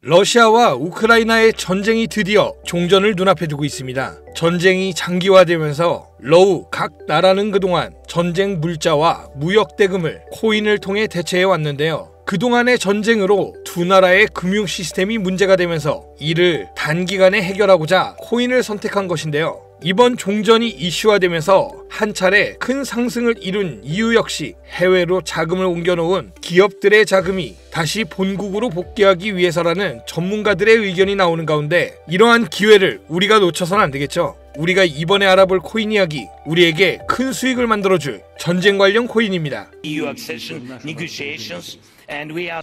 러시아와 우크라이나의 전쟁이 드디어 종전을 눈앞에 두고 있습니다. 전쟁이 장기화되면서 러우 각 나라는 그동안 전쟁 물자와 무역 대금을 코인을 통해 대체해 왔는데요. 그동안의 전쟁으로 두 나라의 금융 시스템이 문제가 되면서 이를 단기간에 해결하고자 코인을 선택한 것인데요. 이번 종전이 이슈화되면서 한 차례 큰 상승을 이룬 이유 역시 해외로 자금을 옮겨놓은 기업들의 자금이 다시 본국으로 복귀하기 위해서라는 전문가들의 의견이 나오는 가운데 이러한 기회를 우리가 놓쳐서는 안 되겠죠. 우리가 이번에 알아볼 코인 이야기, 우리에게 큰 수익을 만들어줄 전쟁 관련 코인입니다.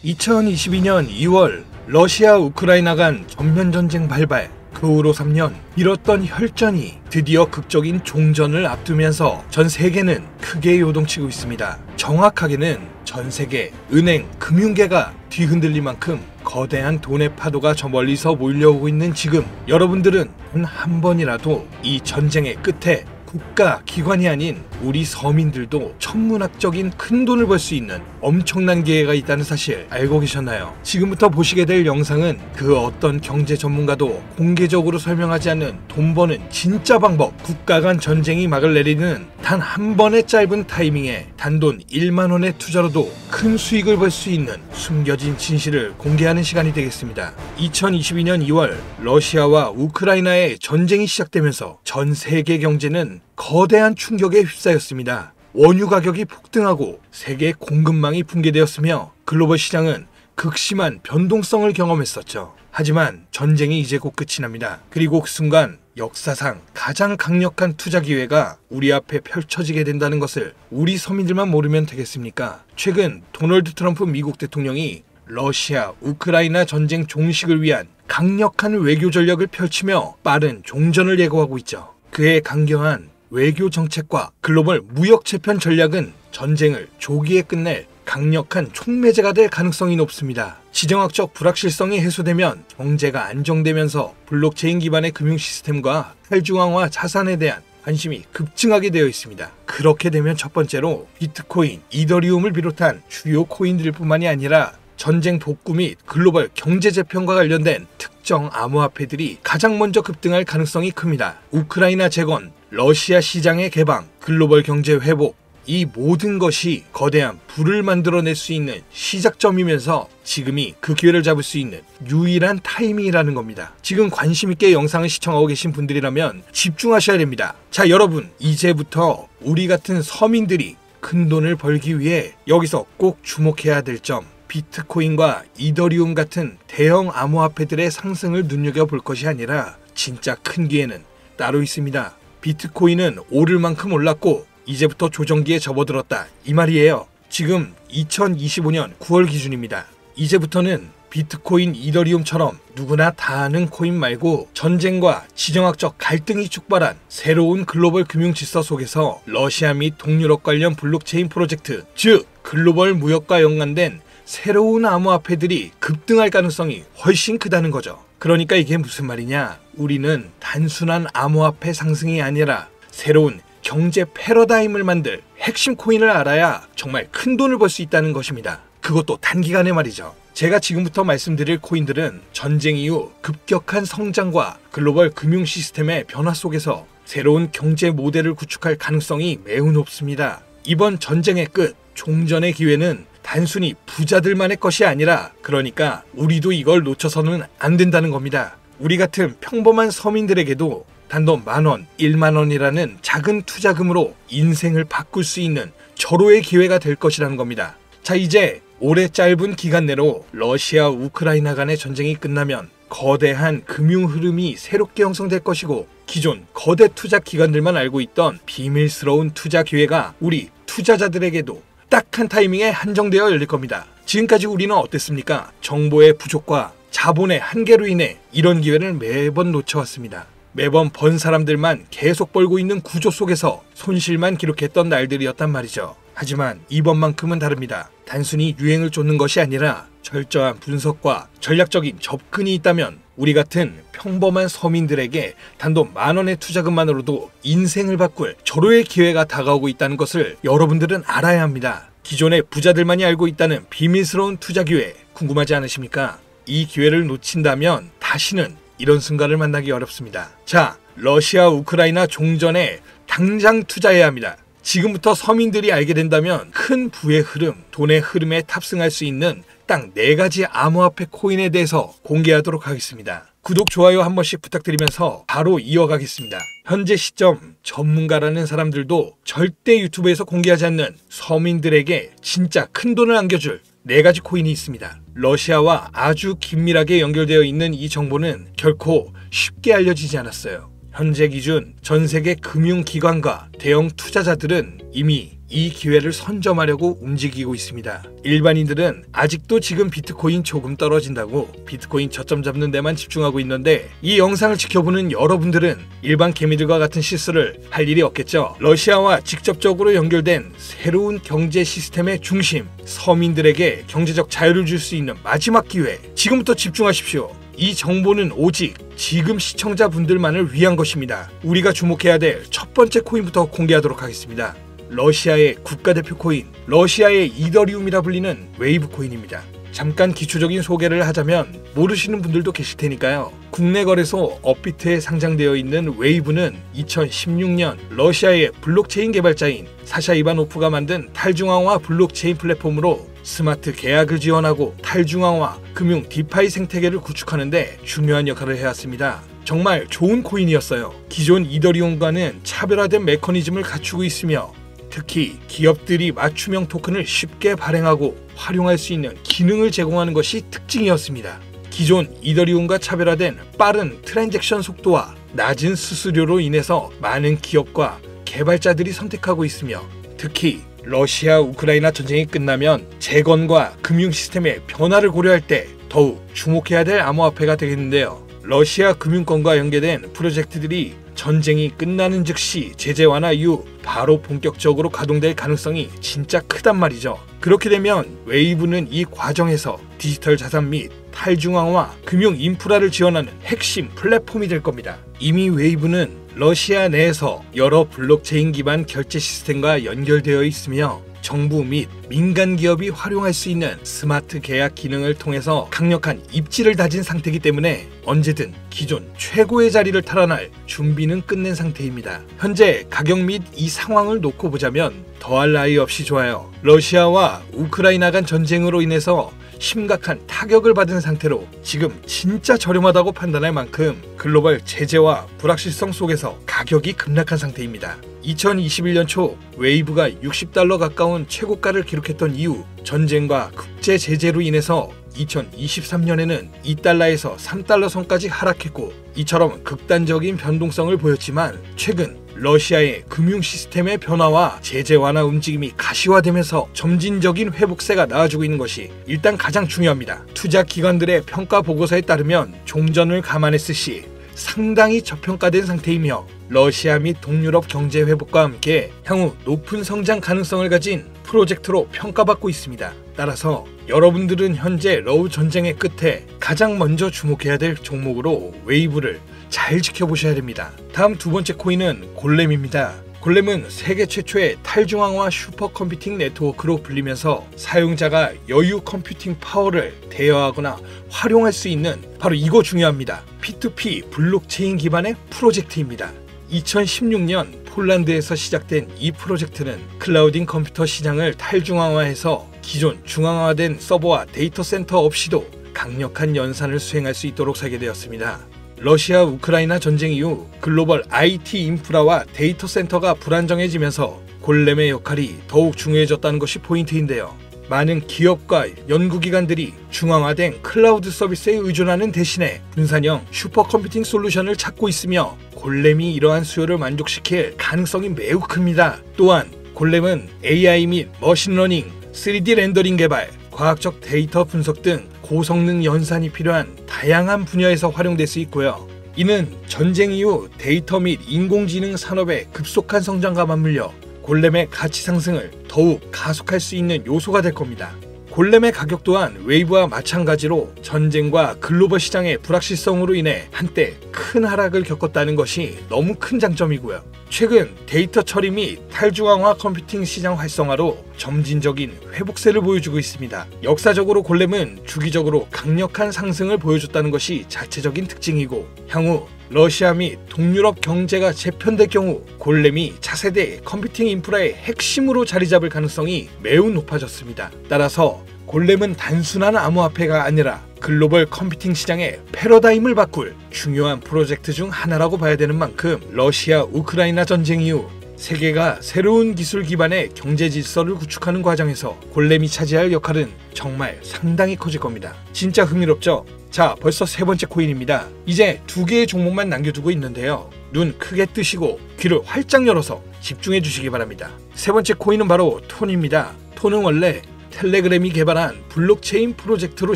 2022년 2월 러시아 우크라이나 간 전면전쟁 발발, 그 후로 3년 미뤘던 혈전이 드디어 극적인 종전을 앞두면서 전 세계는 크게 요동치고 있습니다. 정확하게는 전 세계 은행, 금융계가 뒤흔들릴 만큼 거대한 돈의 파도가 저 멀리서 몰려오고 있는 지금, 여러분들은 단 한 번이라도 이 전쟁의 끝에 국가, 기관이 아닌 우리 서민들도 천문학적인 큰 돈을 벌 수 있는 엄청난 기회가 있다는 사실 알고 계셨나요? 지금부터 보시게 될 영상은 그 어떤 경제 전문가도 공개적으로 설명하지 않는 돈 버는 진짜 방법, 국가 간 전쟁이 막을 내리는 단 한 번의 짧은 타이밍에 단돈 1만 원의 투자로도 큰 수익을 벌 수 있는 숨겨진 진실을 공개하는 시간이 되겠습니다. 2022년 2월 러시아와 우크라이나의 전쟁이 시작되면서 전 세계 경제는 거대한 충격에 휩싸였습니다. 원유 가격이 폭등하고 세계 공급망이 붕괴되었으며 글로벌 시장은 극심한 변동성을 경험했었죠. 하지만 전쟁이 이제 곧 끝이 납니다. 그리고 그 순간 역사상 가장 강력한 투자 기회가 우리 앞에 펼쳐지게 된다는 것을 우리 서민들만 모르면 되겠습니까? 최근 도널드 트럼프 미국 대통령이 러시아, 우크라이나 전쟁 종식을 위한 강력한 외교 전략을 펼치며 빠른 종전을 예고하고 있죠. 그의 강경한 외교 정책과 글로벌 무역 재편 전략은 전쟁을 조기에 끝낼 강력한 촉매제가 될 가능성이 높습니다. 지정학적 불확실성이 해소되면 경제가 안정되면서 블록체인 기반의 금융 시스템과 탈중앙화 자산에 대한 관심이 급증하게 되어 있습니다. 그렇게 되면 첫 번째로 비트코인, 이더리움을 비롯한 주요 코인들 뿐만이 아니라 전쟁 독구 및 글로벌 경제 재편과 관련된 특정 암호화폐들이 가장 먼저 급등할 가능성이 큽니다. 우크라이나 재건, 러시아 시장의 개방, 글로벌 경제 회복, 이 모든 것이 거대한 부를 만들어낼 수 있는 시작점이면서 지금이 그 기회를 잡을 수 있는 유일한 타이밍이라는 겁니다. 지금 관심있게 영상을 시청하고 계신 분들이라면 집중하셔야 됩니다. 자, 여러분, 이제부터 우리 같은 서민들이 큰 돈을 벌기 위해 여기서 꼭 주목해야 될 점, 비트코인과 이더리움 같은 대형 암호화폐들의 상승을 눈여겨볼 것이 아니라 진짜 큰 기회는 따로 있습니다. 비트코인은 오를 만큼 올랐고 이제부터 조정기에 접어들었다, 이 말이에요. 지금 2025년 9월 기준입니다. 이제부터는 비트코인, 이더리움처럼 누구나 다 아는 코인 말고 전쟁과 지정학적 갈등이 촉발한 새로운 글로벌 금융 질서 속에서 러시아 및 동유럽 관련 블록체인 프로젝트, 즉 글로벌 무역과 연관된 새로운 암호화폐들이 급등할 가능성이 훨씬 크다는 거죠. 그러니까 이게 무슨 말이냐? 우리는 단순한 암호화폐 상승이 아니라 새로운 경제 패러다임을 만들 핵심 코인을 알아야 정말 큰 돈을 벌 수 있다는 것입니다. 그것도 단기간에 말이죠. 제가 지금부터 말씀드릴 코인들은 전쟁 이후 급격한 성장과 글로벌 금융 시스템의 변화 속에서 새로운 경제 모델을 구축할 가능성이 매우 높습니다. 이번 전쟁의 끝, 종전의 기회는 단순히 부자들만의 것이 아니라, 그러니까 우리도 이걸 놓쳐서는 안 된다는 겁니다. 우리 같은 평범한 서민들에게도 단돈 10,000원, 1만 원이라는 작은 투자금으로 인생을 바꿀 수 있는 절호의 기회가 될 것이라는 겁니다. 자, 이제 올해 짧은 기간 내로 러시아, 우크라이나 간의 전쟁이 끝나면 거대한 금융 흐름이 새롭게 형성될 것이고, 기존 거대 투자 기관들만 알고 있던 비밀스러운 투자 기회가 우리 투자자들에게도 딱 한 타이밍에 한정되어 열릴 겁니다. 지금까지 우리는 어땠습니까? 정보의 부족과 자본의 한계로 인해 이런 기회를 매번 놓쳐왔습니다. 매번 번 사람들만 계속 벌고 있는 구조 속에서 손실만 기록했던 날들이었단 말이죠. 하지만 이번만큼은 다릅니다. 단순히 유행을 쫓는 것이 아니라 철저한 분석과 전략적인 접근이 있다면 우리 같은 평범한 서민들에게 단돈 10,000원의 투자금만으로도 인생을 바꿀 절호의 기회가 다가오고 있다는 것을 여러분들은 알아야 합니다. 기존의 부자들만이 알고 있다는 비밀스러운 투자 기회 궁금하지 않으십니까? 이 기회를 놓친다면 다시는 이런 순간을 만나기 어렵습니다. 자, 러시아 우크라이나 종전에 당장 투자해야 합니다. 지금부터 서민들이 알게 된다면 큰 부의 흐름, 돈의 흐름에 탑승할 수 있는 딱 4가지 암호화폐 코인에 대해서 공개하도록 하겠습니다. 구독, 좋아요 한 번씩 부탁드리면서 바로 이어가겠습니다. 현재 시점 전문가라는 사람들도 절대 유튜브에서 공개하지 않는 서민들에게 진짜 큰 돈을 안겨줄 4가지 코인이 있습니다. 러시아와 아주 긴밀하게 연결되어 있는 이 정보는 결코 쉽게 알려지지 않았어요. 현재 기준 전 세계 금융기관과 대형 투자자들은 이미 이 기회를 선점하려고 움직이고 있습니다. 일반인들은 아직도 지금 비트코인 조금 떨어진다고 비트코인 저점 잡는 데만 집중하고 있는데, 이 영상을 지켜보는 여러분들은 일반 개미들과 같은 실수를 할 일이 없겠죠. 러시아와 직접적으로 연결된 새로운 경제 시스템의 중심, 서민들에게 경제적 자유를 줄 수 있는 마지막 기회, 지금부터 집중하십시오. 이 정보는 오직 지금 시청자분들만을 위한 것입니다. 우리가 주목해야 될 첫 번째 코인부터 공개하도록 하겠습니다. 러시아의 국가대표 코인, 러시아의 이더리움이라 불리는 웨이브 코인입니다. 잠깐 기초적인 소개를 하자면 모르시는 분들도 계실 테니까요. 국내 거래소 업비트에 상장되어 있는 웨이브는 2016년 러시아의 블록체인 개발자인 사샤 이바노프가 만든 탈중앙화 블록체인 플랫폼으로 스마트 계약을 지원하고 탈중앙화 금융 디파이 생태계를 구축하는데 중요한 역할을 해왔습니다. 정말 좋은 코인이었어요. 기존 이더리움과는 차별화된 메커니즘을 갖추고 있으며 특히 기업들이 맞춤형 토큰을 쉽게 발행하고 활용할 수 있는 기능을 제공하는 것이 특징이었습니다. 기존 이더리움과 차별화된 빠른 트랜잭션 속도와 낮은 수수료로 인해서 많은 기업과 개발자들이 선택하고 있으며, 특히 러시아 우크라이나 전쟁이 끝나면 재건과 금융 시스템의 변화를 고려할 때 더욱 주목해야 될 암호화폐가 되겠는데요. 러시아 금융권과 연계된 프로젝트들이 전쟁이 끝나는 즉시 제재 완화 이후 바로 본격적으로 가동될 가능성이 진짜 크단 말이죠. 그렇게 되면 웨이브는 이 과정에서 디지털 자산 및 탈중앙화 금융 인프라를 지원하는 핵심 플랫폼이 될 겁니다. 이미 웨이브는 러시아 내에서 여러 블록체인 기반 결제 시스템과 연결되어 있으며 정부 및 민간 기업이 활용할 수 있는 스마트 계약 기능을 통해서 강력한 입지를 다진 상태이기 때문에 언제든 기존 최고의 자리를 탈환할 준비는 끝낸 상태입니다. 현재 가격 및 이 상황을 놓고 보자면 더할 나위 없이 좋아요. 러시아와 우크라이나 간 전쟁으로 인해서 심각한 타격을 받은 상태로 지금 진짜 저렴하다고 판단할 만큼 글로벌 제재와 불확실성 속에서 가격이 급락한 상태입니다. 2021년 초 웨이브가 $60 가까운 최고가를 기록했던 이후 전쟁과 국제 제재로 인해서 2023년에는 $2에서 $3 선까지 하락했고, 이처럼 극단적인 변동성을 보였지만 최근 러시아의 금융 시스템의 변화와 제재 완화 움직임이 가시화되면서 점진적인 회복세가 나와주고 있는 것이 일단 가장 중요합니다. 투자 기관들의 평가 보고서에 따르면 종전을 감안했을 시 상당히 저평가된 상태이며 러시아 및 동유럽 경제 회복과 함께 향후 높은 성장 가능성을 가진 프로젝트로 평가받고 있습니다. 따라서 여러분들은 현재 러우 전쟁의 끝에 가장 먼저 주목해야 될 종목으로 웨이브를 잘 지켜보셔야 됩니다. 다음 두 번째 코인은 골렘입니다. 골렘은 세계 최초의 탈중앙화 슈퍼컴퓨팅 네트워크로 불리면서 사용자가 여유 컴퓨팅 파워를 대여하거나 활용할 수 있는, 바로 이거 중요합니다, P2P 블록체인 기반의 프로젝트입니다. 2016년 폴란드에서 시작된 이 프로젝트는 클라우딩 컴퓨터 시장을 탈중앙화해서 기존 중앙화된 서버와 데이터 센터 없이도 강력한 연산을 수행할 수 있도록 설계되었습니다. 러시아 우크라이나 전쟁 이후 글로벌 IT 인프라와 데이터 센터가 불안정해지면서 골렘의 역할이 더욱 중요해졌다는 것이 포인트인데요. 많은 기업과 연구기관들이 중앙화된 클라우드 서비스에 의존하는 대신에 분산형 슈퍼컴퓨팅 솔루션을 찾고 있으며 골렘이 이러한 수요를 만족시킬 가능성이 매우 큽니다. 또한 골렘은 AI 및 머신러닝, 3D 렌더링 개발, 과학적 데이터 분석 등 고성능 연산이 필요한 다양한 분야에서 활용될 수 있고요. 이는 전쟁 이후 데이터 및 인공지능 산업의 급속한 성장과 맞물려 골렘의 가치 상승을 더욱 가속할 수 있는 요소가 될 겁니다. 골렘의 가격 또한 웨이브와 마찬가지로 전쟁과 글로벌 시장의 불확실성으로 인해 한때 큰 하락을 겪었다는 것이 너무 큰 장점이고요. 최근 데이터 처리 및 탈중앙화 컴퓨팅 시장 활성화로 점진적인 회복세를 보여주고 있습니다. 역사적으로 골렘은 주기적으로 강력한 상승을 보여줬다는 것이 자체적인 특징이고, 향후 러시아 및 동유럽 경제가 재편될 경우 골렘이 차세대 컴퓨팅 인프라의 핵심으로 자리 잡을 가능성이 매우 높아졌습니다. 따라서 골렘은 단순한 암호화폐가 아니라 글로벌 컴퓨팅 시장의 패러다임을 바꿀 중요한 프로젝트 중 하나라고 봐야 되는 만큼, 러시아 우크라이나 전쟁 이후 세계가 새로운 기술 기반의 경제 질서를 구축하는 과정에서 골렘이 차지할 역할은 정말 상당히 커질 겁니다. 진짜 흥미롭죠? 자, 벌써 세 번째 코인입니다. 이제 두 개의 종목만 남겨두고 있는데요. 눈 크게 뜨시고 귀를 활짝 열어서 집중해 주시기 바랍니다. 세 번째 코인은 바로 톤입니다. 톤은 원래 텔레그램이 개발한 블록체인 프로젝트로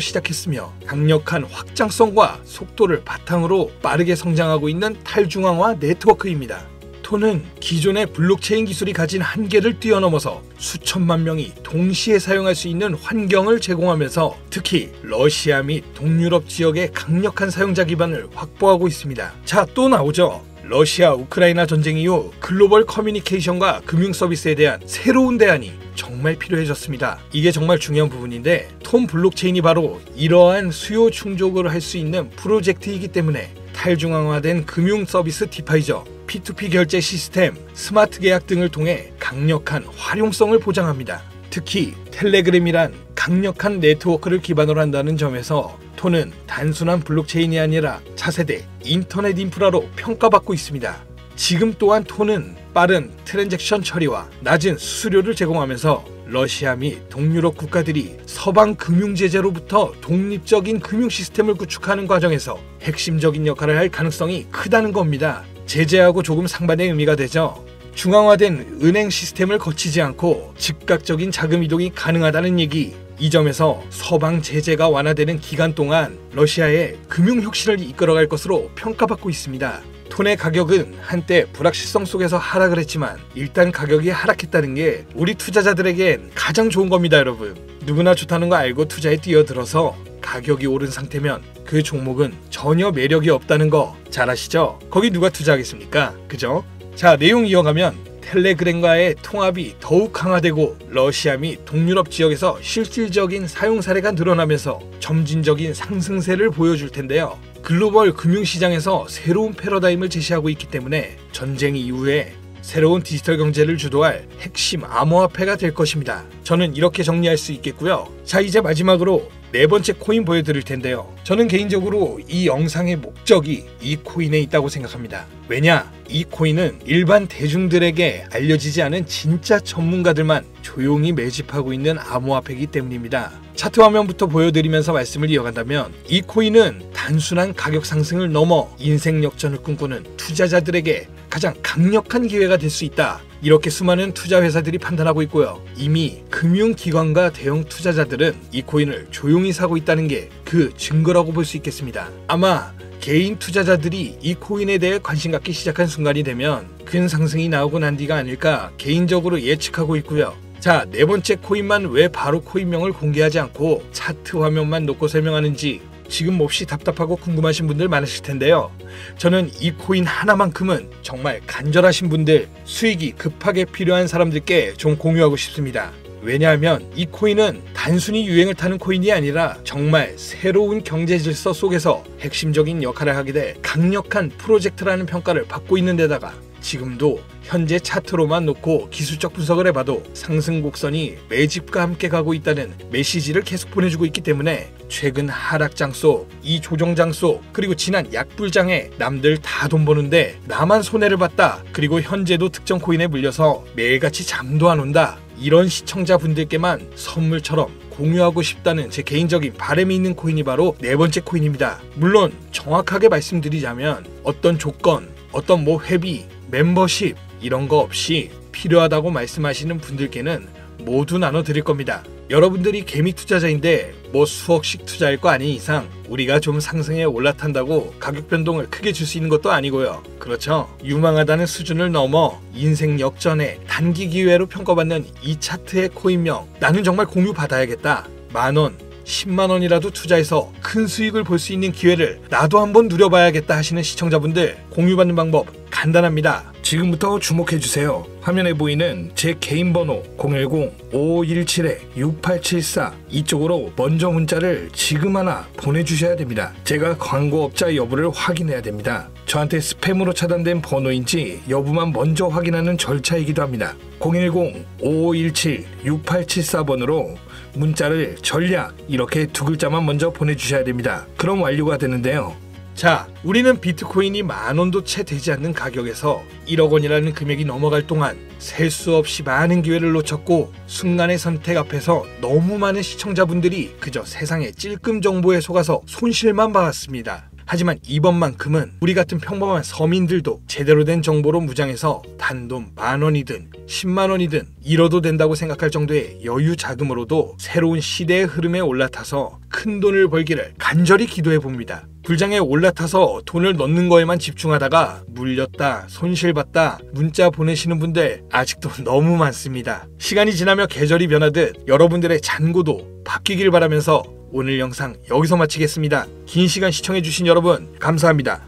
시작했으며 강력한 확장성과 속도를 바탕으로 빠르게 성장하고 있는 탈중앙화 네트워크입니다. 톤은 기존의 블록체인 기술이 가진 한계를 뛰어넘어서 수천만 명이 동시에 사용할 수 있는 환경을 제공하면서 특히 러시아 및 동유럽 지역의 강력한 사용자 기반을 확보하고 있습니다. 자, 또 나오죠. 러시아 우크라이나 전쟁 이후 글로벌 커뮤니케이션과 금융 서비스에 대한 새로운 대안이 정말 필요해졌습니다. 이게 정말 중요한 부분인데, 톤 블록체인이 바로 이러한 수요 충족을 할 수 있는 프로젝트이기 때문에 탈중앙화된 금융 서비스 디파이저, P2P 결제 시스템, 스마트 계약 등을 통해 강력한 활용성을 보장합니다. 특히 텔레그램이란 강력한 네트워크를 기반으로 한다는 점에서 톤은 단순한 블록체인이 아니라 차세대 인터넷 인프라로 평가받고 있습니다. 지금 또한 톤은 빠른 트랜잭션 처리와 낮은 수수료를 제공하면서 러시아 및 동유럽 국가들이 서방 금융 제재로부터 독립적인 금융 시스템을 구축하는 과정에서 핵심적인 역할을 할 가능성이 크다는 겁니다. 제재하고 조금 상반의 의미가 되죠. 중앙화된 은행 시스템을 거치지 않고 즉각적인 자금 이동이 가능하다는 얘기. 이 점에서 서방 제재가 완화되는 기간 동안 러시아의 금융 혁신을 이끌어갈 것으로 평가받고 있습니다. 톤의 가격은 한때 불확실성 속에서 하락을 했지만 일단 가격이 하락했다는 게 우리 투자자들에겐 가장 좋은 겁니다, 여러분. 누구나 좋다는 거 알고 투자에 뛰어들어서 가격이 오른 상태면 그 종목은 전혀 매력이 없다는 거 잘 아시죠? 거기 누가 투자하겠습니까? 그죠? 자, 내용 이어가면 텔레그램과의 통합이 더욱 강화되고 러시아 및 동유럽 지역에서 실질적인 사용 사례가 늘어나면서 점진적인 상승세를 보여줄 텐데요. 글로벌 금융시장에서 새로운 패러다임을 제시하고 있기 때문에 전쟁 이후에 새로운 디지털 경제를 주도할 핵심 암호화폐가 될 것입니다. 저는 이렇게 정리할 수 있겠고요. 자, 이제 마지막으로 네 번째 코인 보여드릴 텐데요. 저는 개인적으로 이 영상의 목적이 이 코인에 있다고 생각합니다. 왜냐? 이 코인은 일반 대중들에게 알려지지 않은 진짜 전문가들만 조용히 매집하고 있는 암호화폐이기 때문입니다. 차트 화면부터 보여드리면서 말씀을 이어간다면, 이 코인은 단순한 가격 상승을 넘어 인생 역전을 꿈꾸는 투자자들에게 가장 강력한 기회가 될 수 있다, 이렇게 수많은 투자 회사들이 판단하고 있고요. 이미 금융기관과 대형 투자자들은 이 코인을 조용히 사고 있다는 게 그 증거라고 볼 수 있겠습니다. 아마 개인 투자자들이 이 코인에 대해 관심 갖기 시작한 순간이 되면 큰 상승이 나오고 난 뒤가 아닐까 개인적으로 예측하고 있고요. 자, 네 번째 코인만 왜 바로 코인명을 공개하지 않고 차트 화면만 놓고 설명하는지 지금 몹시 답답하고 궁금하신 분들 많으실 텐데요. 저는 이 코인 하나만큼은 정말 간절하신 분들, 수익이 급하게 필요한 사람들께 좀 공유하고 싶습니다. 왜냐하면 이 코인은 단순히 유행을 타는 코인이 아니라 정말 새로운 경제 질서 속에서 핵심적인 역할을 하게 될 강력한 프로젝트라는 평가를 받고 있는 데다가 지금도 현재 차트로만 놓고 기술적 분석을 해봐도 상승 곡선이 매집과 함께 가고 있다는 메시지를 계속 보내주고 있기 때문에 최근 하락장 속, 이 조정장 속, 그리고 지난 약불장에 남들 다 돈 버는데 나만 손해를 봤다, 그리고 현재도 특정 코인에 물려서 매일같이 잠도 안 온다, 이런 시청자분들께만 선물처럼 공유하고 싶다는 제 개인적인 바람이 있는 코인이 바로 네 번째 코인입니다. 물론 정확하게 말씀드리자면 어떤 조건, 어떤 회비, 멤버십 이런 거 없이 필요하다고 말씀하시는 분들께는 모두 나눠드릴 겁니다. 여러분들이 개미 투자자인데 수억씩 투자할 거 아닌 이상 우리가 좀 상승에 올라탄다고 가격 변동을 크게 줄 수 있는 것도 아니고요. 그렇죠? 유망하다는 수준을 넘어 인생 역전의 단기 기회로 평가받는 이 차트의 코인명, 나는 정말 공유 받아야겠다. 10,000원, 10만원이라도 투자해서 큰 수익을 볼 수 있는 기회를 나도 한번 누려봐야겠다 하시는 시청자분들, 공유받는 방법 간단합니다. 지금부터 주목해주세요. 화면에 보이는 제 개인 번호 010-5517-6874 이쪽으로 먼저 문자를 지금 하나 보내주셔야 됩니다. 제가 광고업자 여부를 확인해야 됩니다. 저한테 스팸으로 차단된 번호인지 여부만 먼저 확인하는 절차이기도 합니다. 010-5517-6874번으로 문자를 전략 이렇게 두 글자만 먼저 보내주셔야 됩니다. 그럼 완료가 되는데요. 자, 우리는 비트코인이 10,000원도 채 되지 않는 가격에서 1억 원이라는 금액이 넘어갈 동안 셀 수 없이 많은 기회를 놓쳤고 순간의 선택 앞에서 너무 많은 시청자분들이 그저 세상의 찔끔 정보에 속아서 손실만 봐왔습니다. 하지만 이번만큼은 우리 같은 평범한 서민들도 제대로 된 정보로 무장해서 단돈 10,000원이든 100,000원이든 잃어도 된다고 생각할 정도의 여유 자금으로도 새로운 시대의 흐름에 올라타서 큰 돈을 벌기를 간절히 기도해 봅니다. 불장에 올라타서 돈을 넣는 거에만 집중하다가 물렸다, 손실봤다, 문자 보내시는 분들 아직도 너무 많습니다. 시간이 지나며 계절이 변하듯 여러분들의 잔고도 바뀌길 바라면서 오늘 영상 여기서 마치겠습니다. 긴 시간 시청해주신 여러분 감사합니다.